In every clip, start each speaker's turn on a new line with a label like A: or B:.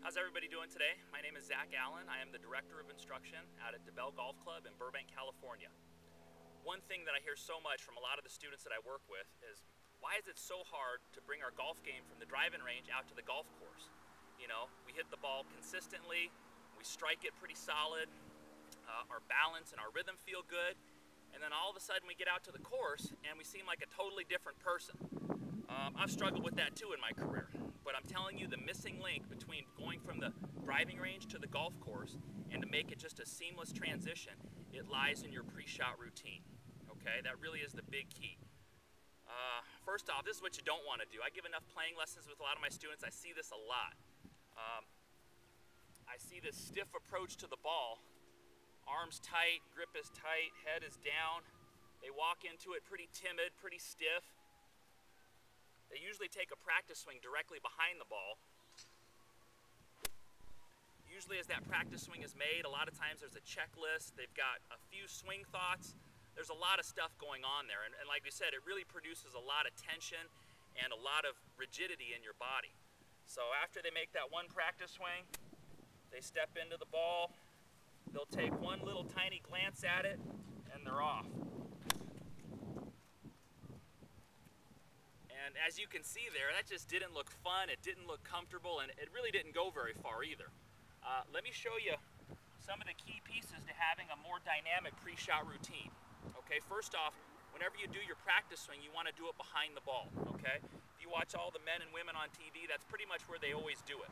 A: How's everybody doing today? My name is Zach Allen. I am the Director of Instruction out at DeBell Golf Club in Burbank, California. One thing that I hear so much from a lot of the students that I work with is, why is it so hard to bring our golf game from the driving range out to the golf course? You know, we hit the ball consistently, we strike it pretty solid, our balance and our rhythm feel good, and then all of a sudden we get out to the course and we seem like a totally different person. I've struggled with that too in my career, but I'm telling you, the missing link between going from the driving range to the golf course and to make it just a seamless transition, it lies in your pre-shot routine. Okay, that really is the big key. First off, this is what you don't want to do. I give enough playing lessons with a lot of my students. I see this a lot. I see this stiff approach to the ball. Arms tight, grip is tight, head is down. They walk into it pretty timid, pretty stiff. They usually take a practice swing directly behind the ball. Usually as that practice swing is made, a lot of times there's a checklist. They've got a few swing thoughts. There's a lot of stuff going on there. And like we said, it really produces a lot of tension and a lot of rigidity in your body. So after they make that one practice swing, they step into the ball. They'll take one little tiny glance at it, and they're off. And as you can see there, that just didn't look fun, it didn't look comfortable, and it really didn't go very far either. Let me show you some of the key pieces to having a more dynamic pre-shot routine. Okay, first off, whenever you do your practice swing, you want to do it behind the ball, okay? If you watch all the men and women on TV, that's pretty much where they always do it.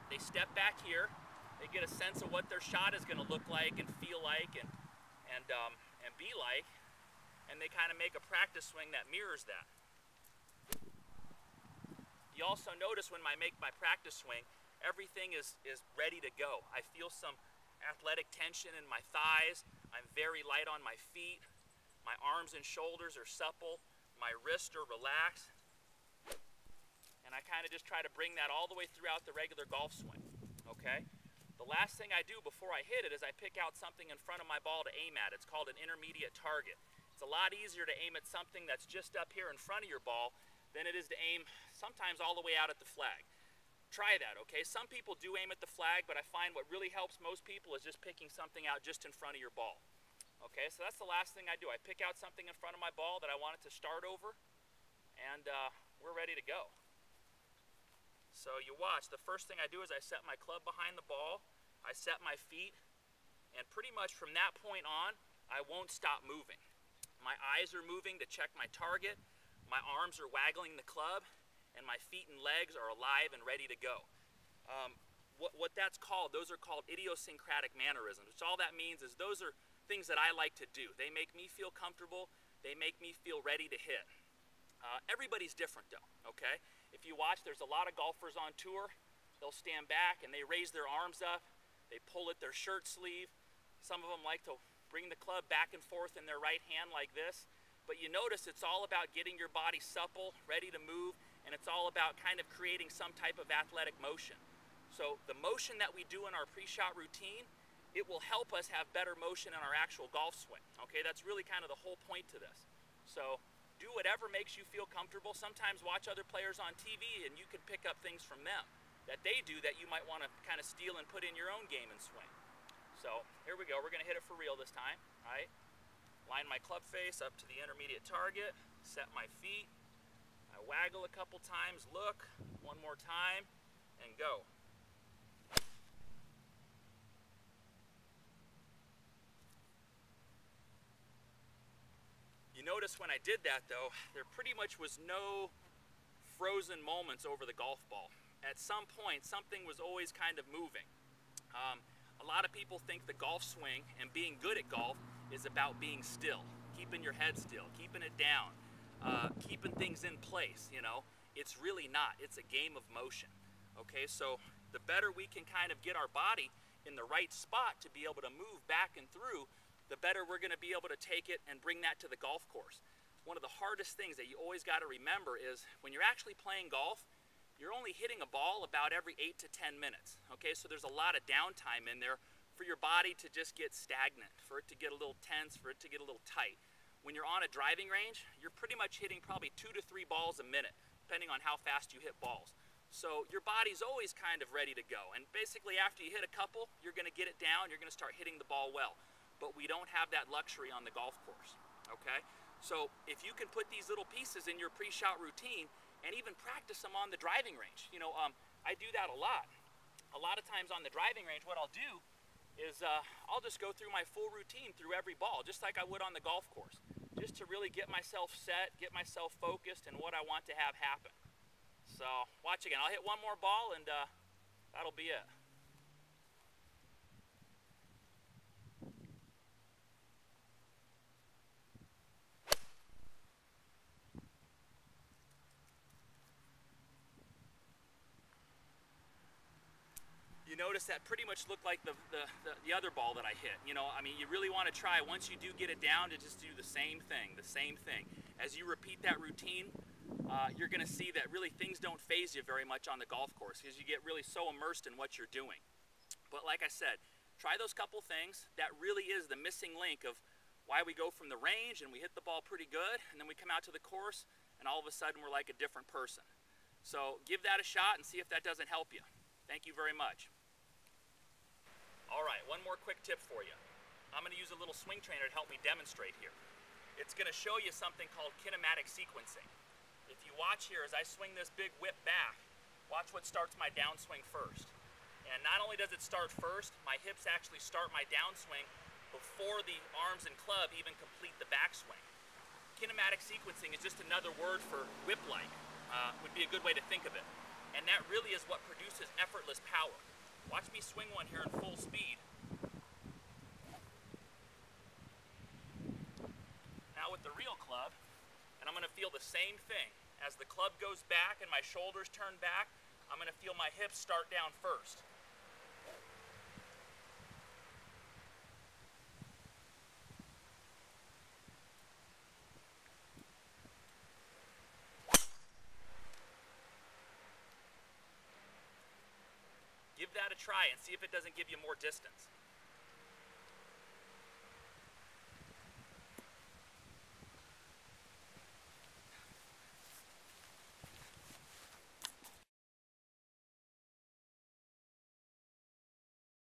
A: They step back here, they get a sense of what their shot is going to look like and feel like and be like, and they kind of make a practice swing that mirrors that. You also notice when I make my practice swing, everything is ready to go. I feel some athletic tension in my thighs. I'm very light on my feet. My arms and shoulders are supple. My wrists are relaxed. And I kind of just try to bring that all the way throughout the regular golf swing, okay? The last thing I do before I hit it is I pick out something in front of my ball to aim at. It's called an intermediate target. It's a lot easier to aim at something that's just up here in front of your ball than it is to aim sometimes all the way out at the flag. Try that, okay? Some people do aim at the flag, but I find what really helps most people is just picking something out just in front of your ball. Okay, so that's the last thing I do. I pick out something in front of my ball that I want it to start over, and we're ready to go. So you watch, the first thing I do is I set my club behind the ball, I set my feet, and pretty much from that point on, I won't stop moving. My eyes are moving to check my target, my arms are waggling the club, and my feet and legs are alive and ready to go. What that's called, those are called idiosyncratic mannerisms, which all that means is those are things that I like to do. They make me feel comfortable, they make me feel ready to hit. Everybody's different though, okay? If you watch, there's a lot of golfers on tour, they'll stand back and they raise their arms up, they pull at their shirt sleeve. Some of them like to bring the club back and forth in their right hand like this. But you notice it's all about getting your body supple, ready to move, and it's all about kind of creating some type of athletic motion. So the motion that we do in our pre-shot routine, it will help us have better motion in our actual golf swing. Okay, that's really kind of the whole point to this. So do whatever makes you feel comfortable. Sometimes watch other players on TV and you can pick up things from them that they do that you might want to kind of steal and put in your own game and swing. So here we go, we're going to hit it for real this time, all right? Line my club face up to the intermediate target, set my feet, I waggle a couple times, look, one more time, and go. You notice when I did that though, there pretty much was no frozen moments over the golf ball. At some point, something was always kind of moving. A lot of people think the golf swing and being good at golf is about being still, keeping your head still, keeping it down, keeping things in place, you know. It's really not. It's a game of motion. Okay, so the better we can kind of get our body in the right spot to be able to move back and through, the better we're going to be able to take it and bring that to the golf course. One of the hardest things that you always got to remember is when you're actually playing golf, you're only hitting a ball about every 8 to 10 minutes. Okay, so there's a lot of downtime in there for your body to just get stagnant, for it to get a little tense, for it to get a little tight. When you're on a driving range, you're pretty much hitting probably 2 to 3 balls a minute, depending on how fast you hit balls. So your body's always kind of ready to go. And basically after you hit a couple, you're going to get it down, you're going to start hitting the ball well. But we don't have that luxury on the golf course, okay? So if you can put these little pieces in your pre-shot routine and even practice them on the driving range. You know, I do that a lot. A lot of times on the driving range, what I'll do is I'll just go through my full routine through every ball, just like I would on the golf course, just to really get myself set, get myself focused in what I want to have happen. So watch again. I'll hit one more ball and that'll be it. You notice that pretty much looked like the other ball that I hit. You know, I mean, you really want to try, once you do get it down, to just do the same thing. As you repeat that routine, you're going to see that really things don't faze you very much on the golf course because you get really so immersed in what you're doing. But like I said, try those couple things. That really is the missing link of why we go from the range and we hit the ball pretty good, and then we come out to the course and all of a sudden we're like a different person. So give that a shot and see if that doesn't help you. Thank you very much. All right, one more quick tip for you. I'm going to use a little swing trainer to help me demonstrate here. It's going to show you something called kinematic sequencing. If you watch here as I swing this big whip back, watch what starts my downswing first. And not only does it start first, my hips actually start my downswing before the arms and club even complete the backswing. Kinematic sequencing is just another word for whip-like, would be a good way to think of it. And that really is what produces effortless power. Watch me swing one here in full speed. Now with the real club, and I'm going to feel the same thing. As the club goes back and my shoulders turn back, I'm going to feel my hips start down first. Give that a try and see if it doesn't give you more distance.